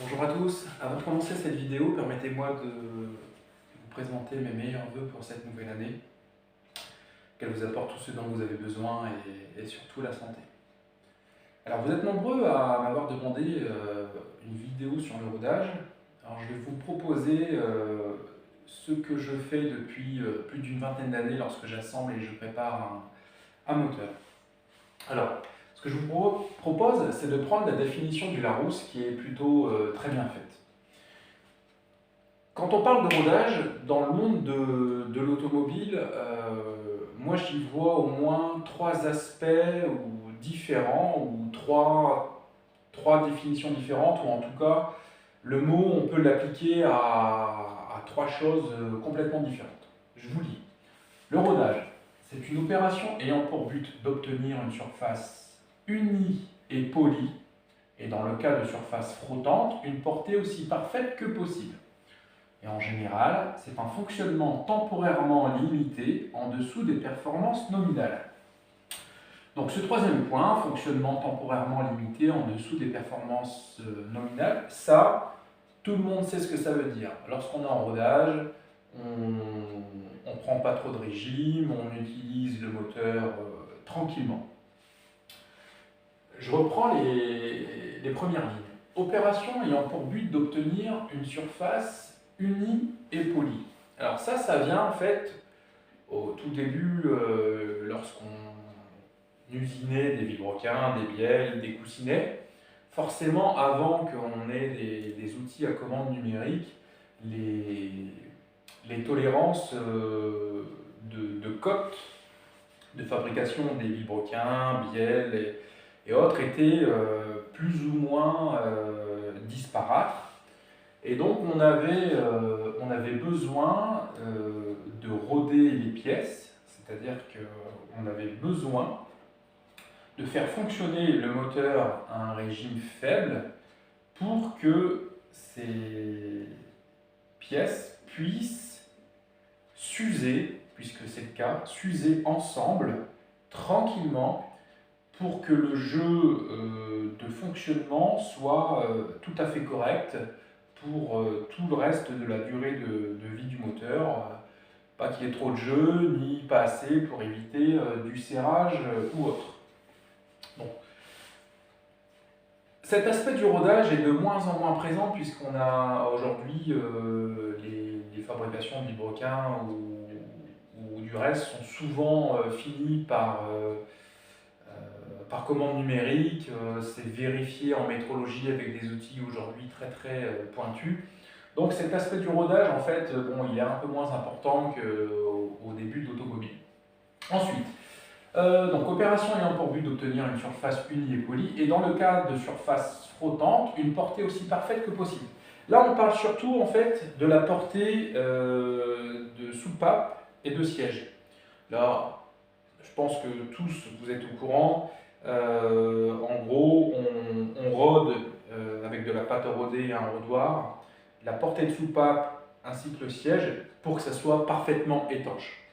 Bonjour à tous, avant de commencer cette vidéo, permettez-moi de vous présenter mes meilleurs vœux pour cette nouvelle année, qu'elle vous apporte tout ce dont vous avez besoin et surtout la santé. Alors vous êtes nombreux à m'avoir demandé une vidéo sur le rodage. Alors je vais vous proposer ce que je fais depuis plus d'une vingtaine d'années lorsque j'assemble et je prépare un moteur. Alors, ce que je vous propose, c'est de prendre la définition du Larousse qui est plutôt très bien faite. Quand on parle de rodage, dans le monde de l'automobile, moi j'y vois au moins trois aspects ou différents, ou trois définitions différentes, ou en tout cas, le mot, on peut l'appliquer à trois choses complètement différentes. Je vous lis. Le rodage, c'est une opération ayant pour but d'obtenir une surface unie et polie, et dans le cas de surface flottante, une portée aussi parfaite que possible. Et en général, c'est un fonctionnement temporairement limité en dessous des performances nominales. Donc ce troisième point, fonctionnement temporairement limité en dessous des performances nominales, ça, tout le monde sait ce que ça veut dire. Lorsqu'on est en rodage, on ne prend pas trop de régime, on utilise le moteur tranquillement. Je reprends les premières lignes. Opération ayant pour but d'obtenir une surface unie et polie. Alors ça vient en fait au tout début, lorsqu'on usinait des vilebrequins, des bielles, des coussinets. Forcément, avant qu'on ait des outils à commande numérique, les tolérances de cote de fabrication des vilebrequins, bielles et autres étaient plus ou moins disparates. Et donc on avait besoin de roder les pièces, c'est-à-dire qu'on avait besoin de faire fonctionner le moteur à un régime faible pour que ces pièces puissent s'user, puisque c'est le cas, s'user ensemble tranquillement pour que le jeu de fonctionnement soit tout à fait correct pour tout le reste de la durée de vie du moteur. Pas qu'il y ait trop de jeu, ni pas assez pour éviter du serrage ou autre. Bon. Cet aspect du rodage est de moins en moins présent puisqu'on a aujourd'hui les fabrications de vilebrequins ou du reste sont souvent finies par commande numérique, c'est vérifié en métrologie avec des outils aujourd'hui très pointus. Donc cet aspect du rodage, en fait, bon, il est un peu moins important qu'au début de l'automobile. Ensuite, donc opération ayant pour but d'obtenir une surface unie et polie, et dans le cas de surface flottante, une portée aussi parfaite que possible. Là, on parle surtout en fait de la portée de soupape et de siège. Là, je pense que tous vous êtes au courant. En gros, on rôde avec de la pâte à rôder et un rodoir, la portée de soupape ainsi que le siège pour que ça soit parfaitement étanche.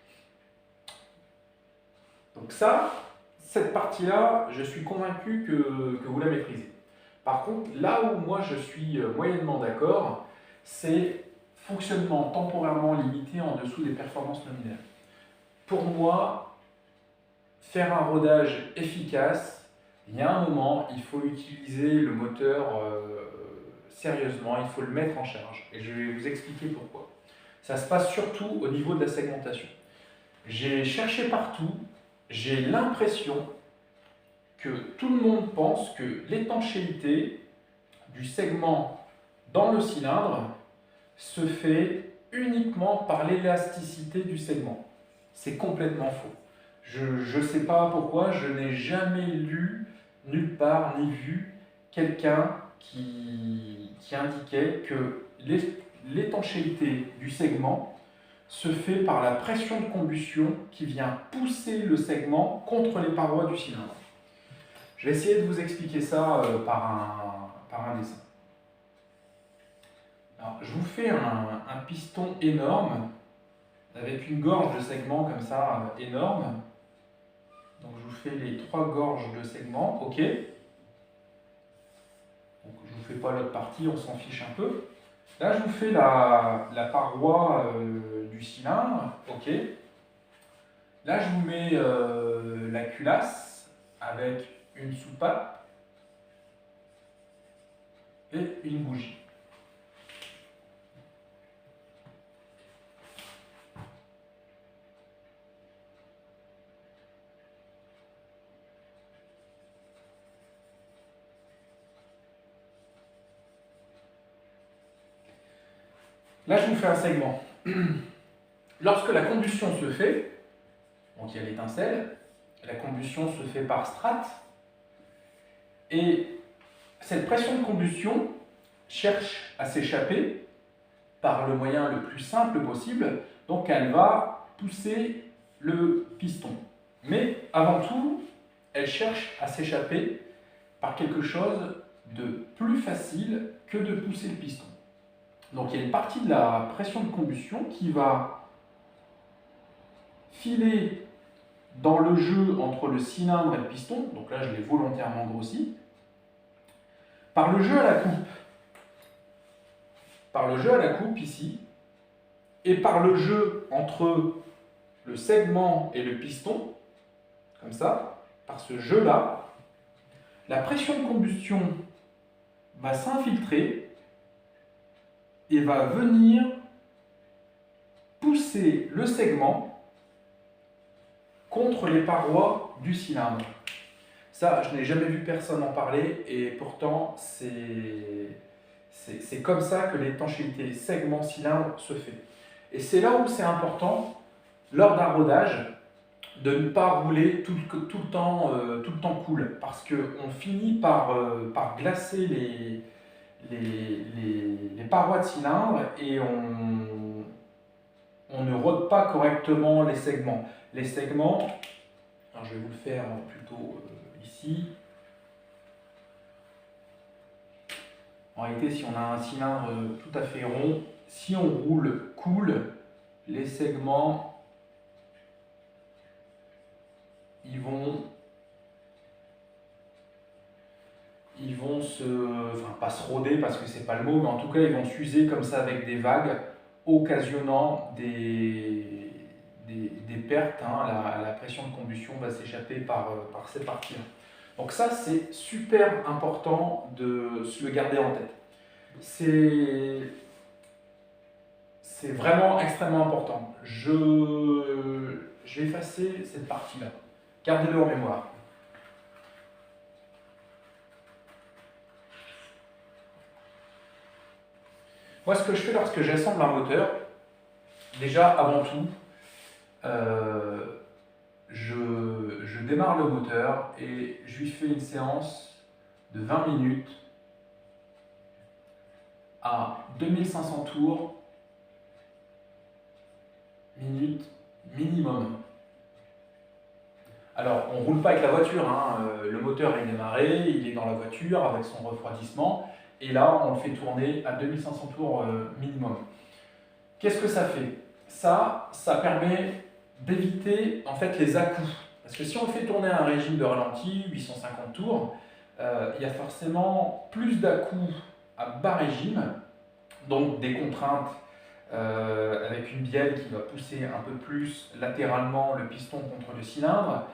Donc ça, cette partie-là, je suis convaincu que vous la maîtrisez. Par contre, là où moi je suis moyennement d'accord, c'est fonctionnement temporairement limité en dessous des performances nominales. Pour moi, faire un rodage efficace, il y a un moment, il faut utiliser le moteur sérieusement, il faut le mettre en charge. Et je vais vous expliquer pourquoi. Ça se passe surtout au niveau de la segmentation. J'ai cherché partout, j'ai l'impression que tout le monde pense que l'étanchéité du segment dans le cylindre se fait uniquement par l'élasticité du segment. C'est complètement faux. Je ne sais pas pourquoi, je n'ai jamais lu nulle part ni vu quelqu'un qui indiquait que l'étanchéité du segment se fait par la pression de combustion qui vient pousser le segment contre les parois du cylindre. Je vais essayer de vous expliquer ça par un dessin. Alors, je vous fais un piston énorme avec une gorge de segment comme ça énorme. Donc je vous fais les trois gorges de segment, ok. Donc je vous fais pas l'autre partie, on s'en fiche un peu. Là, je vous fais la paroi du cylindre, ok. Là, je vous mets la culasse avec une soupape et une bougie. Là, je vous fais un segment. Lorsque la combustion se fait, donc il y a l'étincelle, la combustion se fait par strates, et cette pression de combustion cherche à s'échapper par le moyen le plus simple possible, donc elle va pousser le piston. Mais avant tout, elle cherche à s'échapper par quelque chose de plus facile que de pousser le piston. Donc il y a une partie de la pression de combustion qui va filer dans le jeu entre le cylindre et le piston, donc là je l'ai volontairement grossi, par le jeu à la coupe. Par le jeu à la coupe ici, et par le jeu entre le segment et le piston, comme ça, par ce jeu-là, la pression de combustion va s'infiltrer et va venir pousser le segment contre les parois du cylindre. Ça, je n'ai jamais vu personne en parler, et pourtant, c'est comme ça que l'étanchéité segment-cylindre se fait. Et c'est là où c'est important, lors d'un rodage, de ne pas rouler tout le temps cool, parce qu'on finit par glacer les parois de cylindre et on ne rôde pas correctement les segments. Les segments, alors je vais vous le faire plutôt ici. En réalité, si on a un cylindre tout à fait rond, si on roule cool, les segments, ils vont pas se rôder parce que c'est pas le mot, mais en tout cas ils vont s'user comme ça avec des vagues, occasionnant des pertes. La pression de combustion va s'échapper par ces parties-là. Donc ça, c'est super important de se le garder en tête. C'est vraiment extrêmement important. Je vais effacer cette partie-là. Gardez-le en mémoire. Moi, ce que je fais lorsque j'assemble un moteur, déjà, avant tout, je démarre le moteur et je lui fais une séance de 20 minutes à 2500 tours minutes minimum. Alors, on ne roule pas avec la voiture, le moteur est démarré, il est dans la voiture avec son refroidissement, et là, on le fait tourner à 2500 tours minimum. Qu'est-ce que ça fait? Ça permet d'éviter en fait les à-coups. Parce que si on le fait tourner à un régime de ralenti, 850 tours, il y a forcément plus d'à-coups à bas régime, donc des contraintes avec une bielle qui va pousser un peu plus latéralement le piston contre le cylindre.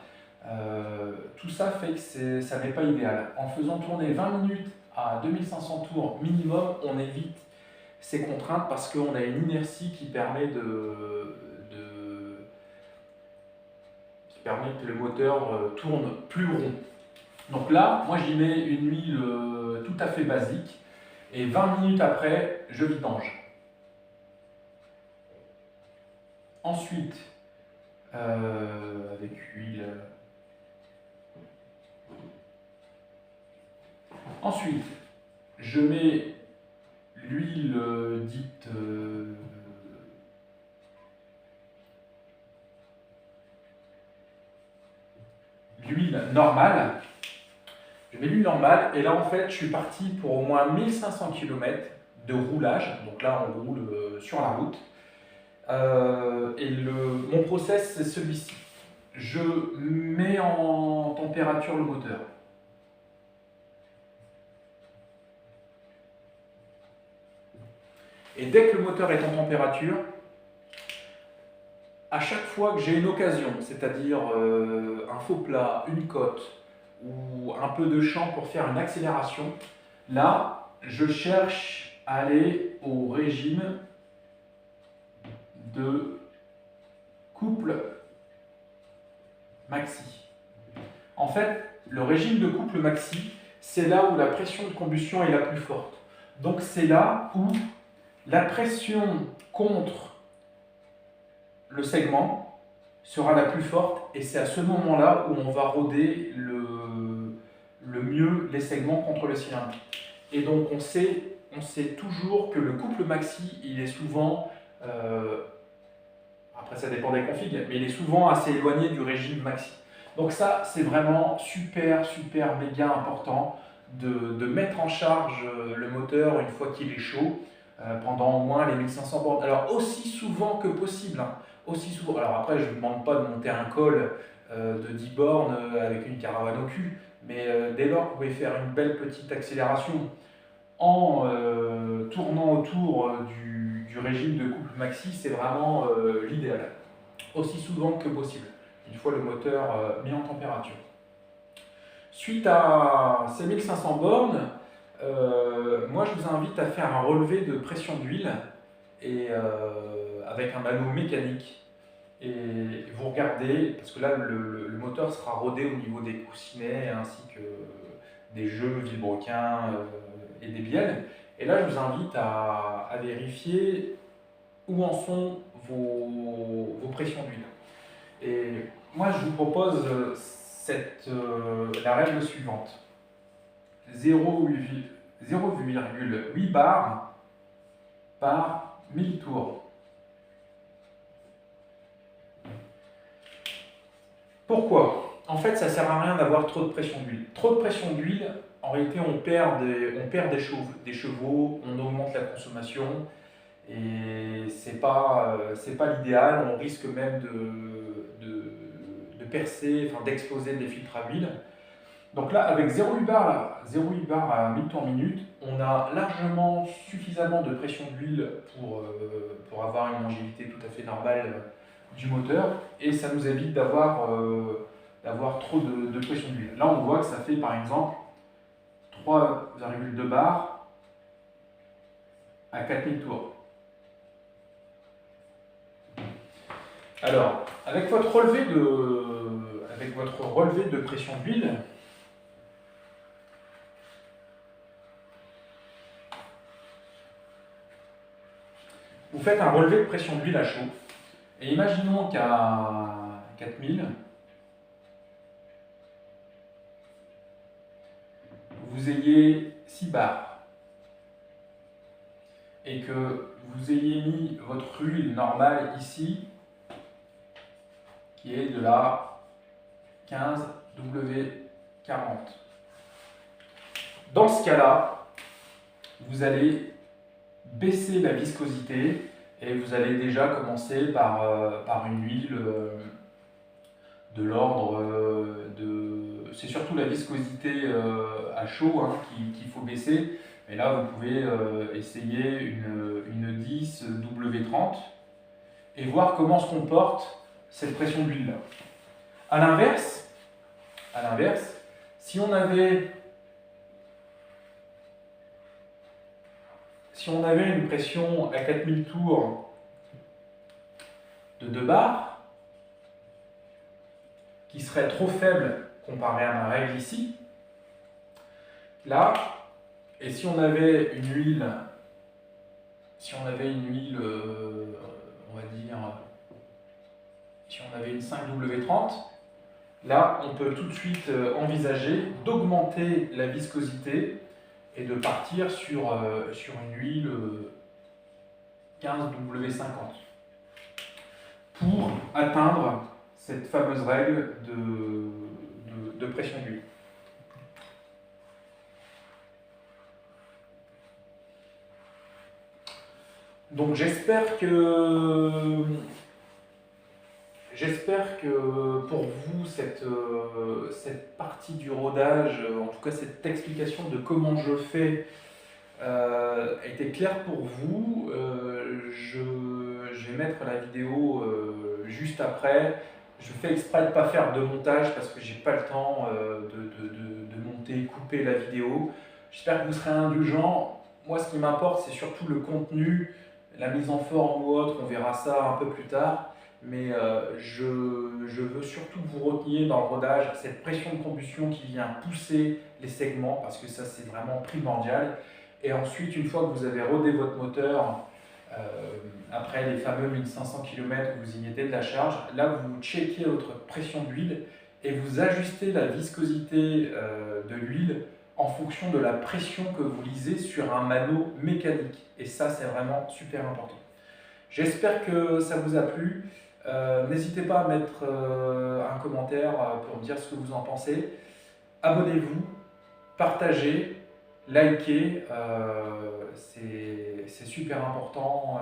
Tout ça fait que ça n'est pas idéal. En faisant tourner 20 minutes à 2500 tours minimum, on évite ces contraintes parce qu'on a une inertie qui permet que le moteur tourne plus rond. Donc là, moi j'y mets une huile tout à fait basique et 20 minutes après, je vidange. Ensuite, avec huile. Ensuite, je mets l'huile dite l'huile normale. Je mets l'huile normale et là en fait je suis parti pour au moins 1500 km de roulage. Donc là on roule sur la route. Mon process c'est celui-ci. Je mets en température le moteur. Et dès que le moteur est en température, à chaque fois que j'ai une occasion, c'est-à-dire un faux plat, une cote ou un peu de champ pour faire une accélération, là, je cherche à aller au régime de couple maxi. En fait, le régime de couple maxi, c'est là où la pression de combustion est la plus forte. Donc c'est là où la pression contre le segment sera la plus forte et c'est à ce moment-là où on va roder le mieux les segments contre le cylindre. Et donc on sait toujours que le couple maxi, il est souvent, après ça dépend des configs, mais il est souvent assez éloigné du régime maxi. Donc ça, c'est vraiment super, méga important de mettre en charge le moteur une fois qu'il est chaud, pendant au moins les 1500 bornes. Alors aussi souvent que possible, hein, aussi souvent. Alors après, je ne vous demande pas de monter un col de 10 bornes avec une caravane au cul, mais dès lors que vous pouvez faire une belle petite accélération en tournant autour du régime de couple maxi, c'est vraiment l'idéal, aussi souvent que possible, une fois le moteur mis en température. Suite à ces 1500 bornes, moi je vous invite à faire un relevé de pression d'huile et avec un anneau mécanique. Et vous regardez, parce que là le moteur sera rodé au niveau des coussinets ainsi que des jeux, vilebrequin et des bielles. Et là je vous invite à vérifier où en sont vos pressions d'huile. Et moi je vous propose la règle suivante. 0,8 bar par 1000 tours. Pourquoi? En fait, ça ne sert à rien d'avoir trop de pression d'huile. Trop de pression d'huile, en réalité, on perd des chevaux, on augmente la consommation, et c'est pas l'idéal. On risque même de percer, enfin d'exploser des filtres à huile. Donc là, avec 0,8 bar à 1000 tours minute, on a largement suffisamment de pression d'huile pour avoir une longévité tout à fait normale du moteur, et ça nous évite d'avoir trop de pression d'huile. Là, on voit que ça fait par exemple 3,2 bars à 4000 tours. Alors, avec votre relevé de pression d'huile, vous faites un relevé de pression d'huile à chaud. Et imaginons qu'à 4000, vous ayez 6 bars et que vous ayez mis votre huile normale ici, qui est de la 15W40. Dans ce cas-là, vous allez baisser la viscosité et vous allez déjà commencer par une huile de l'ordre de... C'est surtout la viscosité à chaud hein, qu'il faut baisser. Et là, vous pouvez essayer une 10W30 et voir comment se comporte cette pression d'huile-là. À l'inverse, si on avait une pression à 4000 tours de 2 bars, qui serait trop faible comparé à ma règle ici, là, et si on avait une huile, on va dire, si on avait une 5W30, là, on peut tout de suite envisager d'augmenter la viscosité et de partir sur une huile 15W50 pour atteindre cette fameuse règle de pression d'huile. Donc j'espère que pour vous, cette partie du rodage, en tout cas cette explication de comment je fais, était clair pour vous. Je vais mettre la vidéo juste après. Je fais exprès de ne pas faire de montage parce que j'ai pas le temps de monter, couper la vidéo. J'espère que vous serez indulgents. Moi, ce qui m'importe, c'est surtout le contenu, la mise en forme ou autre. On verra ça un peu plus tard. Mais je veux surtout que vous reteniez dans le rodage cette pression de combustion qui vient pousser les segments parce que ça, c'est vraiment primordial. Et ensuite, une fois que vous avez rodé votre moteur, euh, après les fameux 1500 km où vous y mettez de la charge, là vous checkez votre pression d'huile et vous ajustez la viscosité de l'huile en fonction de la pression que vous lisez sur un mano mécanique. Et ça, c'est vraiment super important. J'espère que ça vous a plu. N'hésitez pas à mettre un commentaire pour me dire ce que vous en pensez. Abonnez-vous, partagez, likez, c'est super important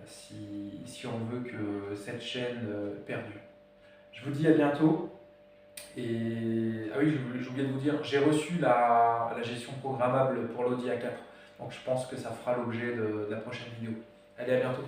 si on veut que cette chaîne perdure. Je vous dis à bientôt. Et ah oui, j'ai oublié de vous dire, j'ai reçu la gestion programmable pour l'Audi A4. Donc je pense que ça fera l'objet de la prochaine vidéo. Allez, à bientôt.